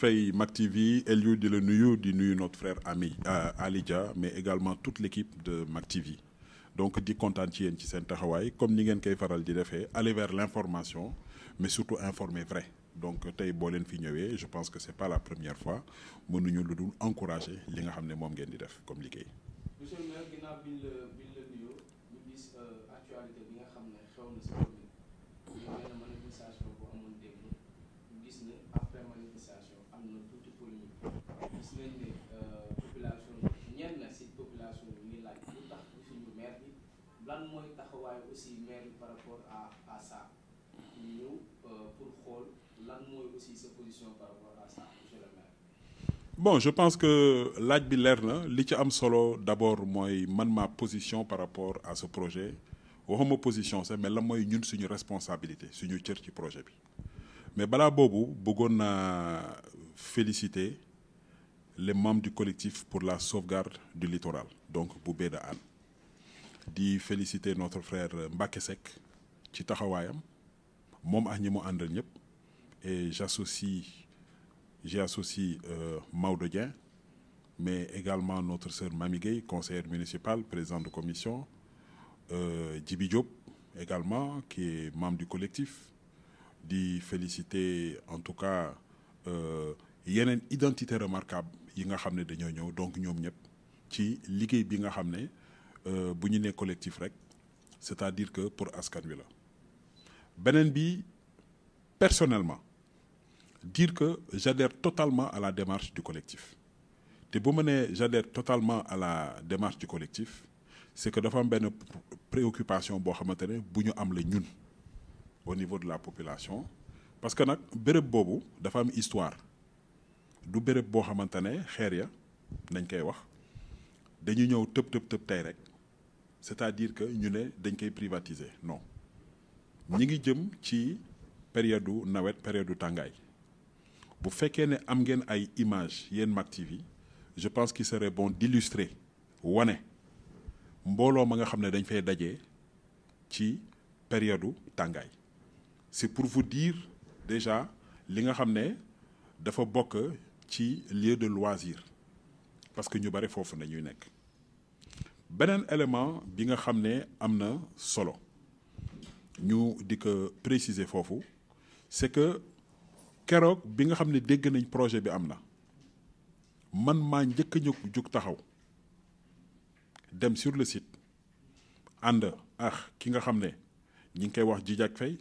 fay Mak TV Eliou di la nuyu di nuyu notre frère ami Ali Dia mais également toute l'équipe de Mak TV donc di kontaan ci yéen ci seen taxawaay comme ni ngeen koy faral di defee aller vers l'information mais surtout informer vrai donc tey boo leen fi ñëwee je pense que c'est pas la première fois mënuñu lu dul encourager li nga xam ne moom ngeen di def comme liggéey. monsieur le maire ginnaaw bi la nuyoo ñu gis actualité bi nga xam ne xew na si commune ñu benn manifestation bu amoon démb ñu gis ne après manifestation am na tuuti polémique gis nañ ne population ñenn si population bi ngi laaj lu tax suñu maire bi lan mooy taxawaay aussi maire bi par rapport à ça ñu ñëw pour xool lan mooy aussi sa position par rapport à ça monsieur le maire. Bon je pense que laaj bi leer na li ci am solo d'abord mooy man ma position par rapport à ce projet waxuma position sax mais la mooy ñun suñu responsabilité suñu cër ci projet bi mais balaa boobu bëggoon naa féliciter les membres du collectif pour la sauvegarde du littoral donc bu baie de Hann di féliciter notre frère Mbacké Seck ci taxawaayam moom ak ñi mu àndal ñëpp et j'ai associé Maodo Dieng mais également notre sœur Mami Gueye conseillère municipale présidente de commission Djibi Diop également qui est membre du collectif di féliciter en tout cas yeneen identité remarquable yi nga xam ne dañoo ñëw donc ñoom ñëpp ci liggéey bi nga xam ne bu ñu nee collectif rek c'est-à-dire que pour askan wi la beneen bi personnellement dire que j'adhère totalement à la démarche du collectif te bu ma nee j'adhère totalement à la démarche du collectif c'est que dafa am benn préoccupation boo xamante ne bu ñu am la ñun au niveau de la population parce que nag béréb boobu dafa am histoire du béréb boo xamante ne xeer ya nañ koy wax dañu ñëw tëb tey rek c'est-à-dire que ñu ne dañ koy privatiser non ñi ngi jëm ci période nawet période tàngaay bu fekkee ne am ngeen ay images yéen Mak TV je pense qu'il serait bon d'illustrer wane mbooloo ma nga xam ne dañ fay dajee ci période tàngaay c'est pour vous dire déjà li nga xam ne dafa bokk ci lieu de loisir parce que ñu bari foofu nañuy nekk beneen élément bi nga xam ne am na solo ñu di ko préciser foofu c'est que keroog bi nga xam ne dégg nañ projet bi am na man maa njëkk a jóg taxaw dem sur le site ànd ak ki nga xam ne ñi ngi koy wax Djidiack Faye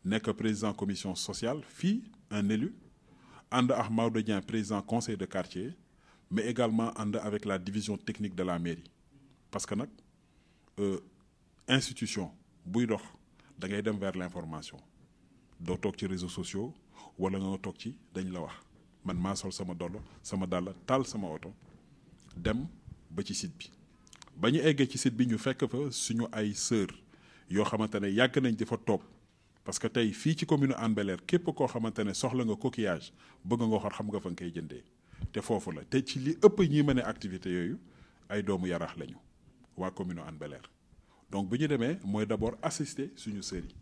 nekk président commission sociale fii un élu ànd ak Maodo Dieng président conseil de quartier mais également ànd avec la division technique de la mairie parce que nag institution buy dox da ngay dem vers l'information doo toog ci réseaux sociaux wala nga toog ci dañ la wax man maa sol sama dàll taal sama oto dem ba ci site bi ba ñu eggee ci site bi ñu fekk fa suñu ay sœur yoo xamante ne yàgg nañ di fa toog parce que tey fii ci commune Hann Bel-Air képp koo xamante ne soxla nga coquillage bëgg nga xor xam nga fa nga koy jëndee te foofu la te ci li ëpp ñi mën a activité yooyu ay doomu Yaraax lañu waa commune Hann Bel-Air donc bi ñu demee mooy d'abord assister suñu sœur yi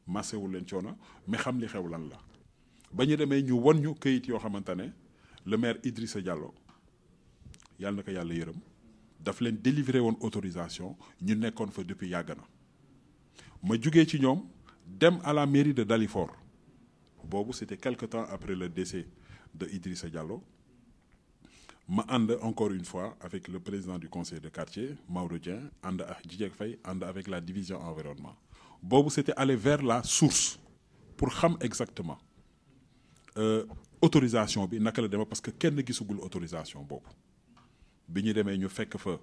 massewul leen coono mais xam li xew lan la ba ñu demee ñu won ñu këyit yoo xamante ne le maire Idrissa Diallo yàlla na ko yàlla yërëm daf leen délivrer woon autorisation ñu nekkoon fa depuis yàgg na ma jugee ci ñoom dem à la mairie de Dalifort boobu c'était quelque temps après le décès de Idrissa Diallo ma ànd encore une fois avec le président du conseil de quartier Maodo Dieng ànd ak Djidiack Faye ànd avec la division environnement boobu c'était aller vers la source pour xam exactement autorisation bi naka la demee parce que kenn gisugul autorisation boobu bi ñu demee ñu fekk fa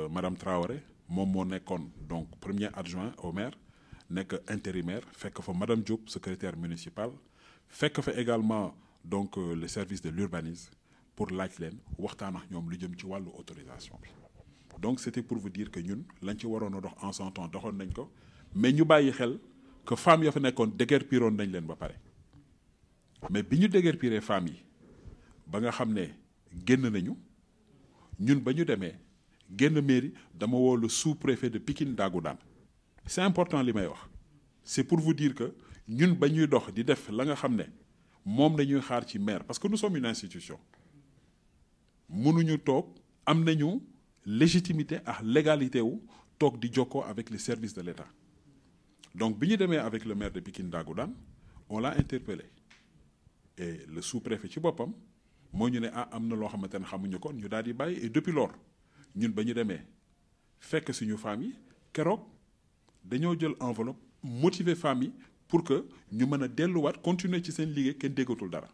madame Traoré moom moo nekkoon donc premier adjoint au maire nekk intérimaire fekk fa madame Diop secrétaire municipal fekk fa également donc le service de l'urbanisme pour laaj leen waxtaan ak ñoom lu jëm ci wàllu autorisation bi donc c'était pour vous dire que ñun lañ ci waroon a dox en son temps doxoon nañ ko mais ñu bàyyi xel que femmes ya fa nekkoon déguerpiroon nañ leen ba pare mais bi ñu déguerpiree femmes yi ba nga xam ne génn nañu ñun ba ñu demee génn mairie dama woo le sous-préfet de Pikine Dagoudane c'est important li may wax c'est pour vous dire que ñun ba ñuy dox di def la nga xam ne moom dañuy xaar ci maire parce que nous sommes une institution mënuñu toog am nañu légitimité ak légalité wu toog di jokkoo avec les services de l'État donc bi ñu demee avec le maire de Pikine Dagoudane on l'a interpellé et le sous-préfet ci boppam moo ñu ne am na loo xamante ne xamuñu ko ñu daal di bàyyi et depuis lors ñun ba ñu demee fekk suñu famille keroog dañoo jël enveloppe motiver famille pour que ñu mën a delluwaat continuer ci seen liggéey kenn déggatul dara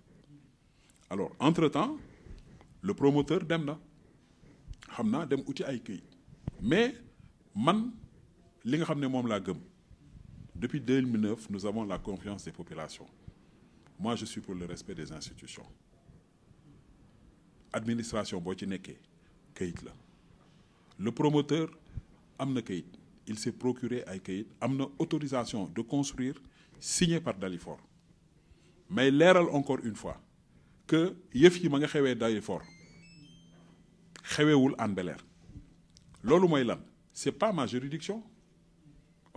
alors entre-temps le promoteur dem na xam naa dem uti ay këyit mais man li nga xam ne moom laa gëm depuis 2009 nous avons la confiance des populations moi je suis pour le respect des institutions administration boo ci nekkee këyit la le promoteur am na këyit il s'est procuré ay këyit am na autorisation de construire signée par Dalifort mais leeral encore une fois que yëf yi ma nga xewee Dalifort xewewul Hann Bel-Air loolu mooy lan c'est pas ma juridiction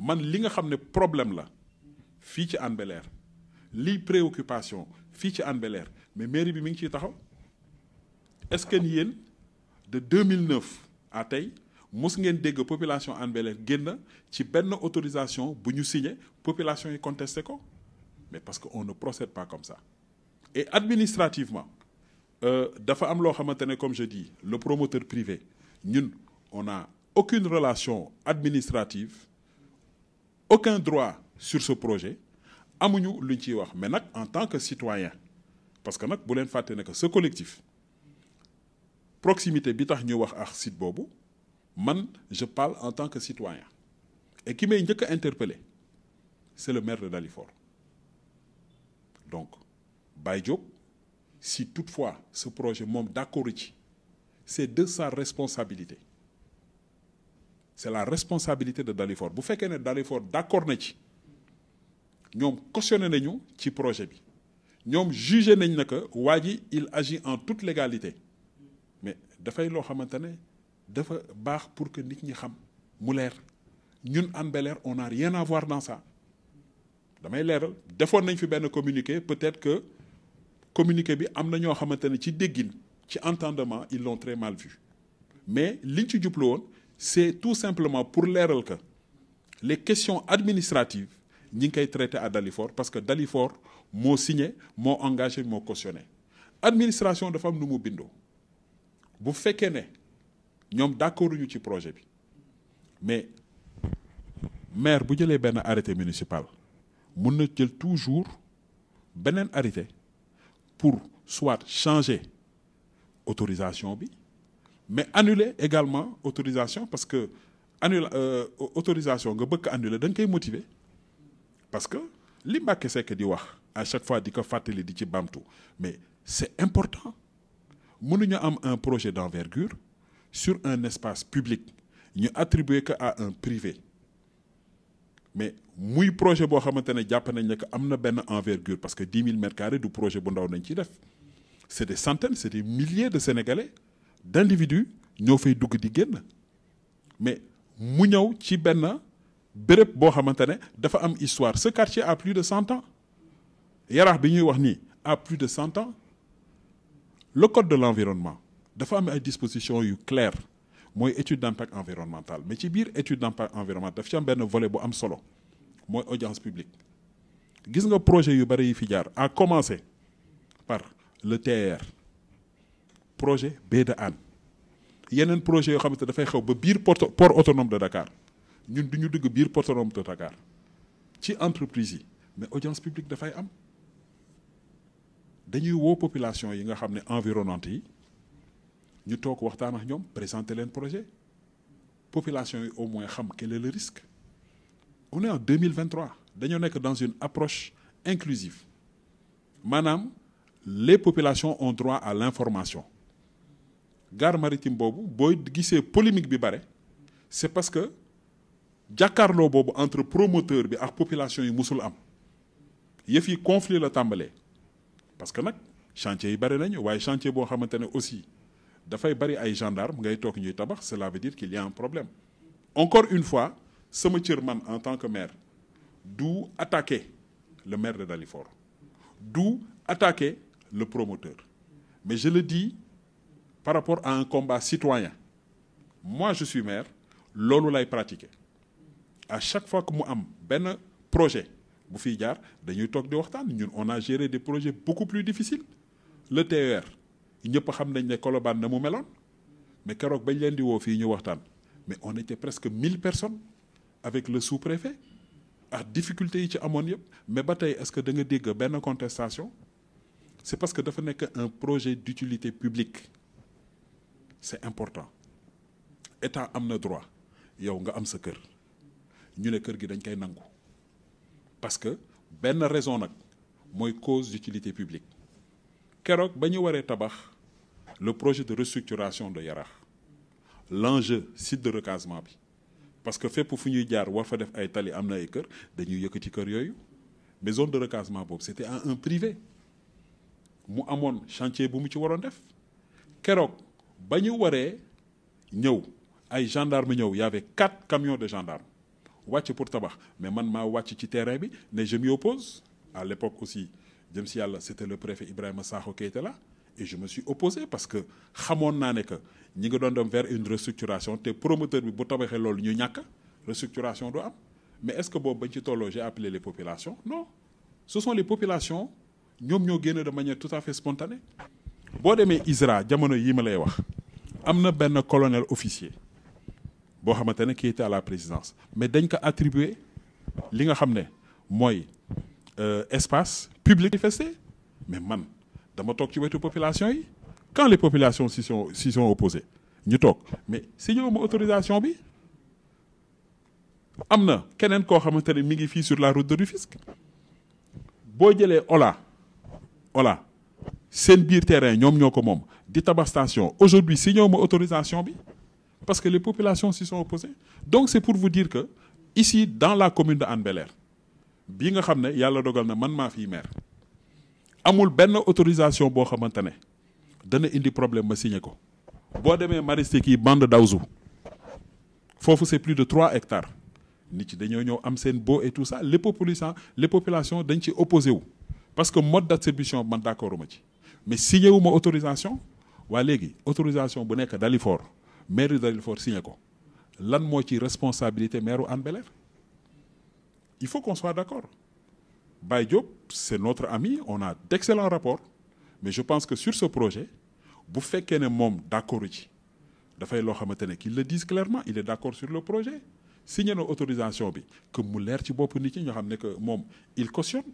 man li nga xam ne problème la fii ci Hann Bel-Air lii préoccupation fii ci Hann Bel-Air mais mairie bi mi ngi ciy taxaw est-ce que yéen de 2009 à tey mos ngeen dégg population Hann Bel-Air génn ci benn autorisation bu ñu signé population yi contesté ko mais parce que on ne procède pas comme ça et administrativement dafa am loo xamante ne comme je dis le promoteur privé ñun on n'a aucune relation administrative aucun droit sur ce projet amuñu luñ ciy wax mais nag en tant que citoyen parce que nag bu leen fàtte ne que ce collectif proximité bi tax ñu wax ak site boobu man je parle en tant que citoyen et ki may njëkk a interpellé c'est le maire de Dalifort donc Baye Diop si toutefois ce projet moom d'accord ci c'est de sa responsabilité c'est la responsabilité de Dalifort bu fekkee ne Dalifort d'accord na ci ñoom cautionné nañu ci projet bi ñoom jugé nañ na que waa ji il agit en toute légalité mais dafay loo xamante ne dafa baax pour que nit ñi xam mu leer ñun Hann Bel-Air on n'a rien à voir dans ça damay leeral defoon nañ fi benn communiqué peut-être que communiqué bi am na ñoo xamante ne ci déggin ci entendement ils l'ont très mal vu mais liñ ci jublu woon c'est tout simplement pour leeral que les questions administratives ñi ngi koy traité à Dalifort parce que Dalifort moo signé moo engagé moo cautionné administration dafa am nu mu bindoo bu fekkee ne ñoom d'accord ñu ci projet bi mais maire bu jëlee benn arrêté municipal mun na jël toujours beneen arrêté pour soit changer autorisation bi mais annuler également autorisation parce que autorisation nga bëgg annuler da nga koy motiver parce que li Mbacké Seck di wax à chaque fois di ko fàttali di ci bamtu mais c'est important mënuñu am un projet d'envergure sur un espace public ñu attribuer que à un privé mais muy projet boo xamante ne jàpp nañ ne que am na benn envergure parce que 10 000 mètres carrés du projet bu ndaw nañ ciy def c'est des centaines c'est des milliers de Sénégalais d'individus ñoo fay dugg di génn mais mu ñëw ci benn béréb boo xamante ne dafa am histoire ce quartier a plus de 100 ans Yaraax bi ñuy wax nii a plus de 100 ans le code de l'environnement dafa am ay dispositions yu claires mooy étude d'impact environnemental mais ci biir étude d'impact environnemental daf ci am benn volet bu am solo mooy audience publique gis nga projet yu bari yi fi jaar à commencer par le TER projet baie de Hann yeneen projet yoo xamante dafay xew ba biir port autonome de Dakar ñun du ñu dugg biir port autonome de Dakar ci entreprise yi mais audience publique dafay am dañuy woo population yi nga xam ne environnante yi ñu toog waxtaan ak ñoom présenter leen projet population yi au moins xam quel est le risque on est en 2023 dañoo nekk dans une approche inclusive maanaam les populations ont droit à l'information gare maritime boobu booy gisee polémique bi bare c'est parce que jàkkaarloo boobu entre promoteur bi ak population yi musul am yëf yi conflit la tàmbalee parce que nag chantier yi bare nañu waaye chantier boo xamante ne aussi dafay bari ay gendarme ngay toog ñuy tabax cela veut dire qu'il y a un problème encore une fois sama cër man en tant que maire du attaquer le maire de Dalifort du attaquer le promoteur. Mais je le dis par rapport à un combat citoyen. Moi, je suis maire, loolu lay pratiquer. À chaque fois que mu am benn projet bu fiy jaar dañuy toog di waxtaan ñun on a géré des projets beaucoup plus difficiles. Le TER ñëpp xam nañ ne Colobane na mu meloon mais keroog bañ leen di woo fii ñu waxtaan mais on était presque 1000 personnes avec le sous-préfet ak difficulté yi ci amoon yëpp mais ba tey est-ce que da nga dégg benn contestation c'est parce que dafa nekk un projet d'utilité publique c'est important état am na droit yow nga am sa kër ñu ne kër gi dañ koy nangu parce que benn raison nag mooy cause d'utilité publique keroog ba ñu waree tabax le projet de restructuration de Yarax l'enjeu site de recasement bi parce que fépp fu ñuy jaar war fa def ay tali am na ay kër dañuy yëkkati kër yooyu mais zone de recasement boobu c'était à un privé mu amoon chantier bu mu ci waroon def keroog ba ñu waree ñëw ay gendarmes ñëw y avait 4 camions de gendarmes wàcc pour tabax mais man maa wàcc ci terrain bi ne je m'y oppose à l'époque aussi jëm si yàlla c'était le préfet Ibrahima Sakho qui était là et je me suis opposé parce que xamoon naa ne que ñi nga doon dem vers une restructuration te promoteur bi bu tabaxee loolu ñu ñàkk restructuration du am mais est-ce que boobu bañ ci tolloo j'ai appelé les populations non ce sont les populations ñoom ñoo génn de manière tout à fait spontanée boo demee ISRA jamono yii ma lay wax am na benn colonel officier boo xamante ne qui était à la présidence mais dañ ko attribuer li nga xam ne mooy espace public manifesté mais man dama toog ci wetu population yi quand les populations s'y sont opposées ñu toog mais si ñëw ma autorisation bi am na keneen koo xamante ne mi ngi fii sur la route de Rufisque boo jëlee Ola seen biir terrain ñoom ñoo ko moom di tabax station aujourd'hui si ñëw ma autorisation bi parce que les populations s'y sont opposées donc c'est pour vous dire que ici dans la commune de Hann Bel-Air bii nga xam ne yàlla dogal na man maa fii maire amul benn autorisation boo xamante ne dana indi problème ma signé ko boo demee Maristes kii bande d'Aouzou foofu c'est plus de 3 hectares nit ci dañoo ñëw am seen baux et tout ça les populations dañ ci opposé wu parce que mode d'attribution man d'accord ma ci mais signé wu ma autorisation waa léegi autorisation bu nekk Dalifort maire Dalifort signé ko lan moo ci responsabilité maire u Hann Bel-Air il faut qu'on soit d'accord Baye Diop c'est notre ami on a d'excellents rapports mais je pense que sur ce projet bu fekkee ne moom d'accord ci dafay loo xamante ne qu'il le dise clairement il est d'accord sur le projet signé na autorisation bi que mu leer ci bopp nit ñi ñoo xam ne que moom il cautionne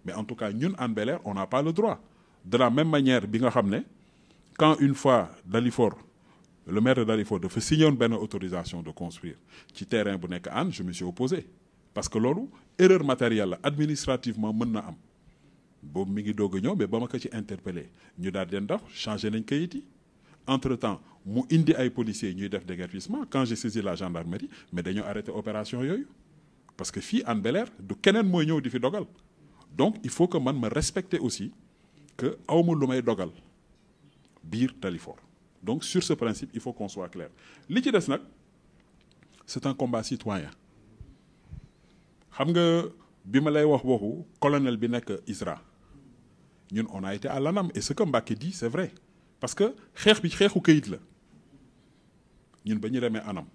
mais en tout cas ñun Hann Bel-Air on n'a pas le droit de la même manière bi nga xam ne quand une fois Dalifort le maire de Dalifort dafa signé woon benn autorisation de construire ci terrain bu nekk Hann je me suis opposé parce que loolu erreur matérielle la administrativement mën na am boobu mi ngi doog a ñëw mais ba ma ko ci interpellé ñu daal di dox changé nañ kayit yi entre-temps mu indi ay policiers ñuy def déguerpissement quand j'ai saisi la gendarmerie mais dañoo arrêté opération yooyu parce que fii Hann Bel-Air du keneen mooy ñëw di fi dogal donc il faut que man ma respecter aussi que awma lu may dogal biir Dalifort donc sur ce principe il faut qu'on soit clair li ci des nag c'est un combat citoyen xam nga bi ma lay wax waxu colonel bi nekk ISRA ñun on a été à l'ANAM et ce que Mbacké dit c'est vrai parce que xeex bi xeexu kayit la ñun ba ñu demee ANAM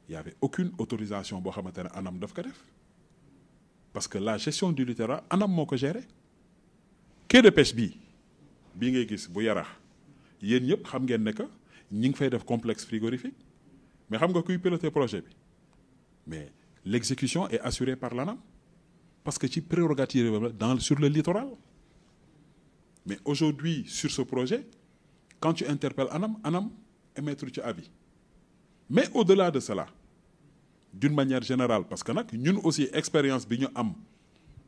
il y avait aucune autorisation boo xamante ne ANAM daf ko def parce que la gestion du littoral ANAM moo ko géré quai de pêche bii ngay gis bu Yarax yéen ñëpp xam ngeen ne que ñi ngi fay def complexe frigorifique mais xam nga kuy piloter projet bi mais l'exécution est assurée par l'ANAM parce que ci prérogative sur le littoral mais aujourd'hui sur ce projet quand tu interpelles ANAM émettre ci avis mais au-delà de cela d'une manière générale parce que nag ñun aussi expérience bi ñu am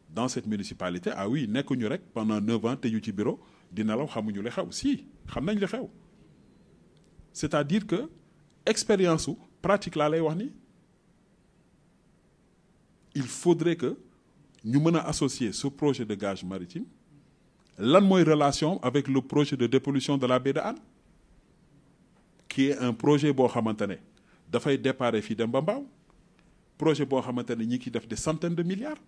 dans cette municipalité ah oui nekkuñu rek pendant 9 ans te ñu ci bureau di nelaw xamuñu li xew si xam nañ li xew c'est-à-dire que expérience su pratique laa lay wax ni il faudrait que ñu mën a associer ce projet de gage maritime lan mooy relation avec le projet de dépollution de la baie de Hann qui est un projet boo xamante ne dafay déparé fii dem ba Mbao projet boo xamante ne ñi ngi def des centaines de milliards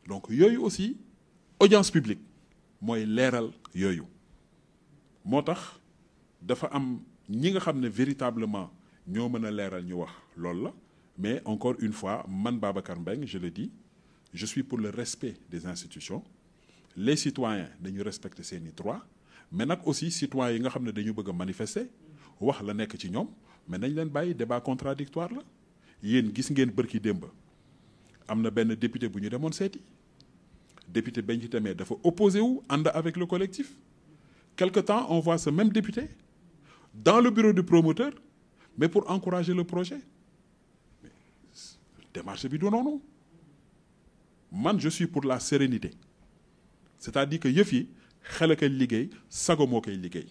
donc yooyu aussi audience publique mooy leeral yooyu moo tax dafa am ñi nga xam ne véritablement ñoo mën a leeral ñu wax loolu la mais encore une fois man Babacar Mbengue je le dis je suis pour le respect des institutions les citoyens dañu respecter seeni droits mais nag aussi citoyens yi nga xam ne dañu bëgg a manifester wax la nekk ci ñoom mais nañ leen bàyyi débat contradictoire la yéen gis ngeen bërki démb am na benn député bu ñu demoon seeti député bañ ci demee dafa opposé wu ànd avec le collectif quelque temps on voit ce même député dans le bureau du promoteur mais pour encourager le projet mais démarche bi du noonu man je suis pour la sérénité c'est-à-dire que yëf yi xel a koy liggéey sago moo koy liggéey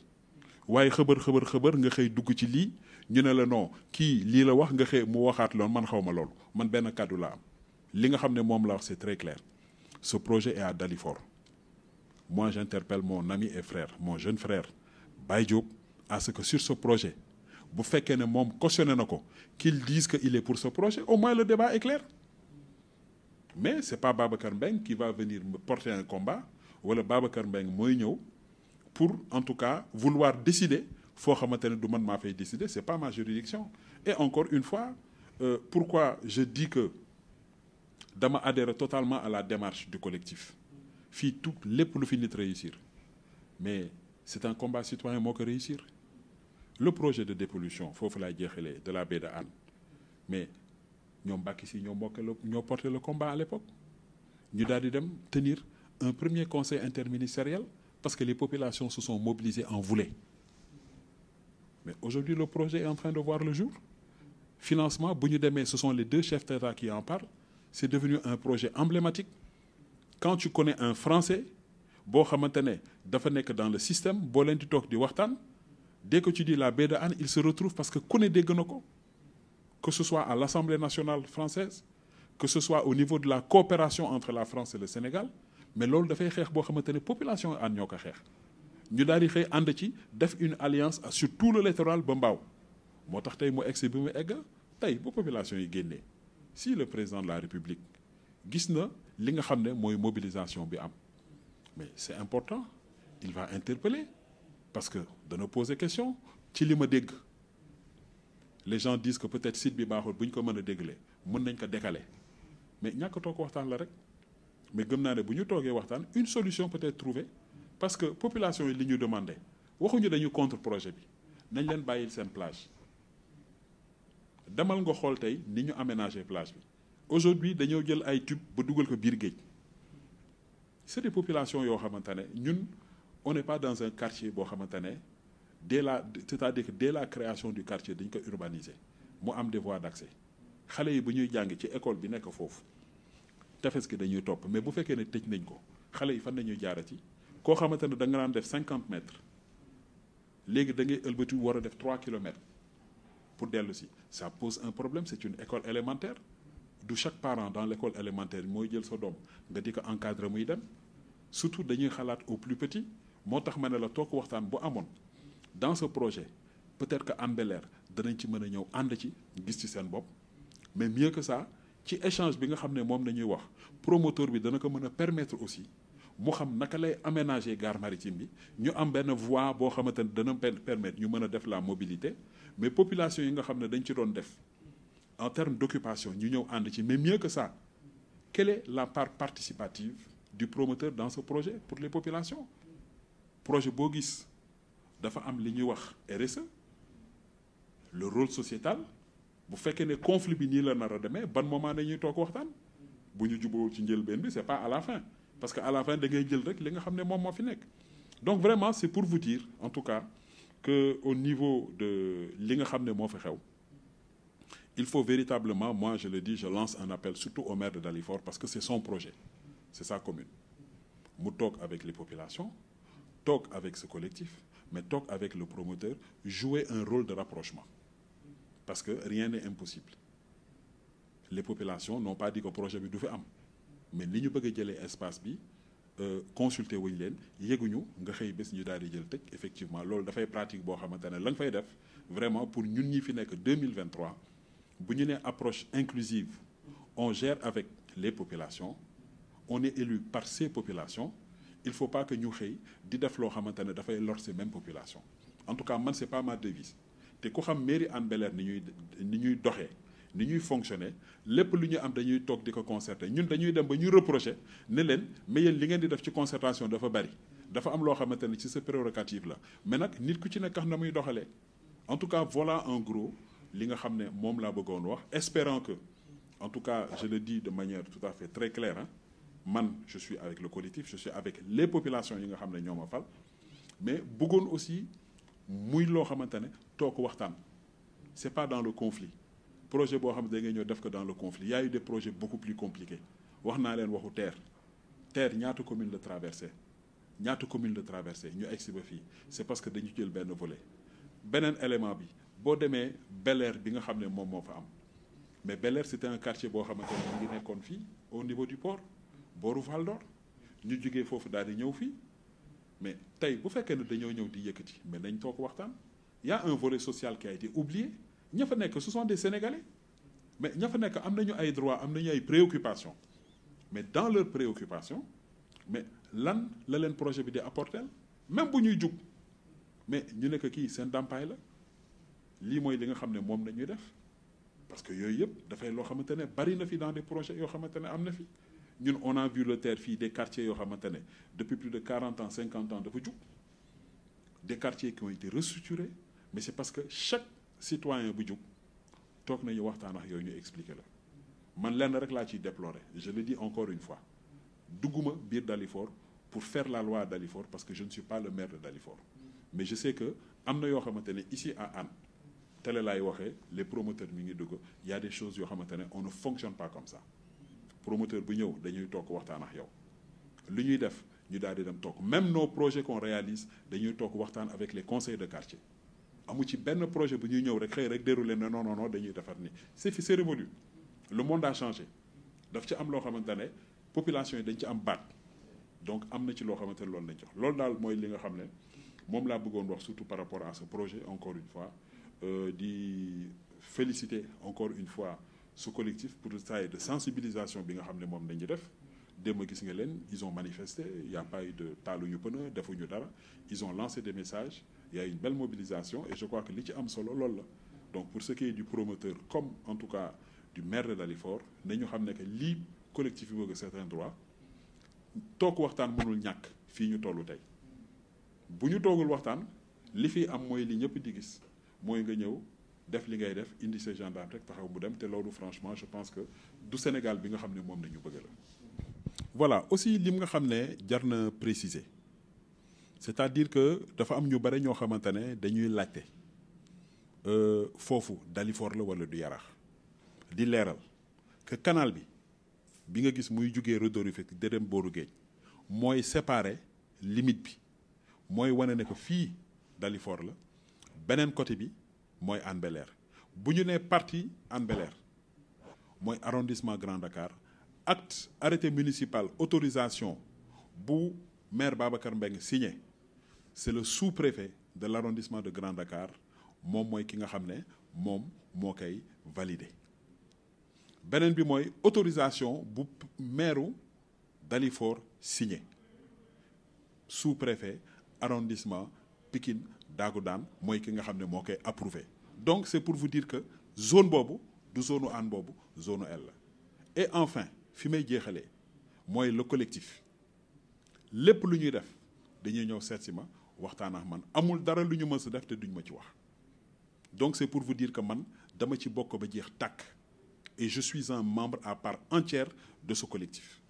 waaye xëbër nga xëy dugg ci lii ñu ne la non kii lii la wax nga xëy mu waxaat loolu man xaw ma loolu man benn kàddu la am li nga xam ne moom la wax c'est très clair ce projet est à Dalifort moi j'interpelle mon ami et frère mon jeune frère Baye Diop à ce que sur ce projet bu fekkee ne moom cautionné na ko qu'il dise que il est pour ce projet au moins le débat est clair mais c'est pas Babacar Mbengue qui va venir me porter un combat wala Babacar Mbengue mooy ñëw pour en tout cas vouloir décider foo xamante ne du man maa fay décider c'est pas ma juridiction et encore une fois pourquoi je dis que dama adhérer totalement à la démarche du collectif fii tout lépp lu fi nit réussir mais c'est un combat citoyen moo ko réussir le projet de dépollution foofu laay jeexalee de la baie de Hann mais ñoom Mbacké Sy ñoo porté le combat à l'époque ñu daal di dem tenir un premier conseil interministériel parce que les populations se sont mobilisées en voulaient mais aujourd'hui le projet est en train de voir le jour financement bu ñu demee ce sont les deux chefs d'État qui en parlent c'est devenu un projet emblématique quand tu connais un Français boo xamante ne dafa nekk dans le système boo leen di toog di waxtaan dès que tu dis la baie de Hann il se retrouve parce que ku ne dégg na ko que ce soit à l'Assemblée nationale française que ce soit au niveau de la coopération entre la France et le Sénégal mais loolu dafay xeex boo xamante ne population Hann ñoo ko xeex ñu daal di xëy ànd ci def une alliance sur tout le littoral ba Mbao moo tax tey mu egsi bi mu egg tey bu population yi génnee si le président de la République gis na li nga xam ne mooy mobilisation bi am mais c'est important il va interpeller parce que dana poser question ci li ma dégg les gens disent que peut-être site bi baaxul bu ñu ko mën a déglee mën nañ ko décaler mais ñàkk toog waxtaan la rek mais gëm naa ne bu ñu toogee waxtaan une solution peut être trouvée parce que population yi li ñu demandé waxuñu dañu contre projet bi nañ leen bàyyil seen plage demal nga xool tey ni ñu aménager plage bi aujourd'hui dañoo jël ay tube ba dugal ko biir géej c'est des populations yoo xamante ne ñun on n'est pas dans un quartier boo xamante ne c'est-à-dire que dès la création du quartier dañ ko urbaniser mu am des voies d'accès xale yi bu ñuy jàng ci école bi nekk foofu tefes gi dañuy topp mais bu fekkee ne tëj nañ ko xale yi fan nañuy jaarati koo xamante ne da nga daan def 50 mètres léegi da ngay ëlbati war a def 3 kilomètres pour dellu si ça pose un problème c'est une école élémentaire du chaque parent dans l'école élémentaire mooy jël sa doom nga di ko encadrer muy dem surtout dañuy xalaat au plus petit moo tax ma ne la toog waxtaan bu amoon dans ce projet peut-être que Hann Bel-Air danañ ci mën a ñëw ànd ci gis ci seen bopp mais mieux que ça ci échange bi nga xam ne moom nañuy wax promoteur bi dana ko mën a permettre aussi mu xam naka lay aménager gare maritime bi ñu am benn voie boo xamante ne dana permettre ñu mën a def la mobilité mais population yi nga xam ne dañ ci doon def en termes d'occupation ñu ñëw ànd ci mais mieux que ça quelle est la part participative du promoteur dans ce projet pour les populations projet boo gis dafa am li ñuy wax RSE le rôle sociétal bu fekkee ne conflit bi nii la nar a demee ban moment dañuy toog waxtaan bu ñu jubóowul ci njëlbeen bi c'est pas à la fin parce que à la fin da ngay jël rek li nga xam ne moom moo fi nekk donc vraiment c'est pour vous dire en tout cas que au niveau de li nga xam ne moo fi xew il faut véritablement moi je le dis je lance un appel surtout au maire de Dalifort parce que c'est son projet c'est sa commune mu toog avec les populations toog avec ce collectif mais toog avec le promoteur jouer un rôle de rapprochement parce que rien n'est impossible les populations n'ont pas dit que projet bi du fi am mais li ñu bëgg a jëlee espace bi consulter wuñ leen yéguñu nga xëy bés ñu daal di jël tëj effectivement loolu dafay pratique boo xamante ne la nga fay def vraiment pour ñun ñi fi nekk 2023 bu ñu nee approche inclusive on gère avec les populations on est élu par ces populations il faut pas que ñu xëy di def loo xamante ne dafay lor ces mêmes populations en tout cas man c'est pas ma devise te ku xam mairie Hann Bel-Air ni ñuy doxee ni ñuy fonctionner lépp lu ñu am dañuy toog di ko concerter ñun dañuy dem ba ñuy reprocher ne leen mais yéen li ngeen di def ci concertation dafa bari dafa am loo xamante ne ci sa prérogative la mais nag nit ku ci nekk na muy doxalee en tout cas voilà en gros li nga xam ne moom laa bëggoon wax espérant que en tout cas je le dis de manière tout à fait très claire hein man je suis avec le collectif je suis avec les populations yi nga xam ne ñoo ma fal mais bëggoon aussi muy loo xamante ne toog waxtaan c'est pas dans le conflit projet boo xam ne da ngay ñëw def ko dans le conflit il y a eu des projets beaucoup plus compliqués wax naa leen waxu terre ñaata commune la traversé ñu egsi ba fii c'est parce que dañu jël benn volet beneen élément bi boo demee Bel-Air bi nga xam ne moom moo fa am mais Bel-Air c'était un quartier boo xamante ne mu ngi nekkoon fii au niveau du port booru Val d'Or ñu jógee foofu daal di ñëw fii mais tey bu fekkee ne dañoo ñëw di yëkkati mais nañ toog waxtaan y a un volet social qui a été oublié ña fa nekk ce sont des Sénégalais mais ña fa nekk am nañu ay droits am nañu ay préoccupations mais dans leurs préoccupations mais lan la leen projet bi di apporter même bu ñuy jug mais ñu nekk kii seen ndàmpaay la lii mooy li nga xam ne moom la ñuy def parce que yooyu yëpp dafay loo xamante ne bari na fi dans des projets yoo xamante ne am na fi ñun on a vu le terre fii des quartiers yoo xamante ne depuis plus de 40 ans 50 ans dafa jug des quartiers qui ont été restructurés mais c'est parce que chaque citoyen bu jug toog nañu waxtaan ak yooyu ñu expliquer la man lenn rek laa ciy déplorer je le dis encore une fois dugguma biir Dalifort pour faire la loi à Dalifort parce que je ne suis pas le maire de Dalifort mais je sais que am na yoo xamante ne ici à Hann télé laay waxee les promoteurs mi ngi dugg il y a des choses yoo xamante ne on ne fonctionne pas comme ça promoteur bu ñëw dañuy toog waxtaan ak yow lu ñuy def ñu daal di dem toog même nos projets qu'on réalise dañuy toog waxtaan avec les conseils de quartier amu ci benn projet bu ñuy ñëw rek xëy rek déroulé ne non dañuy defar ni c'est révolu le monde a changé daf ci am loo xamante ne population yi dañ ci am baat donc am na ci loo xamante ne loolu lañ jox loolu daal mooy li nga xam ne moom laa bëggoon wax surtout par rapport à ce projet encore une fois di féliciter encore une fois ce collectif pour le travail de sensibilisation bi nga xam ne moom lañu def démb gis nga leen ils ont manifesté il y a pas eu de taaluñu pneu defuñu dara ils ont lancé des messages il y a une belle mobilisation et je crois que li ci am solo loolu la donc pour ce qui est du promoteur comme en tout cas du maire de Dalifort nañu xam ne que lii collectif yi bëgg certains droits toog waxtaan mënul ñàkk fii ñu tollu tey bu ñu toogul waxtaan li fi am mooy li ñëpp di gis mooy nga ñëw def li ngay def indi sa gendarme rek taxaw mu dem te loolu franchement je pense que du Sénégal bi nga xam ne moom nañu bëgg la voilà aussi lim nga xam ne jar na préciser c'est-à-dire que dafa am ñu bare ñoo xamante ne dañuy laajte foofu Dalifort la wala du Yarax di leeral que canal bi nga gis muy jugee Rue d'Orifque di dem booru géej mooy séparer limite bi mooy wane ne que fii Dalifort la beneen côté bi mooy Hann Bel-Air bu ñu nee partie Hann Bel-Air mooy arrondissement Grand Dakar acte arrêté municipal autorisation bu maire Babacar Mbengue signé c'est le sous-préfet de l'arrondissement de Grand Dakar moom mooy ki nga xam ne moom moo koy validé beneen bi mooy autorisation bu maire Dalifort signé sous-préfet arrondissement Pikine Dagoudane mooy ki nga xam ne moo koy approuvé donc c'est pour vous dire que zone boobu du zone u Hann boobu zone u L la et enfin fi may jeexalee mooy le collectif lépp lu ñuy def dañuy ñëw seet si ma waxtaan ak man amul dara lu ñu mës a def te duñ ma ci wax donc c'est pour vous dire que man dama ci bokk ba jeex tàkk et je suis un membre à part entière de ce collectif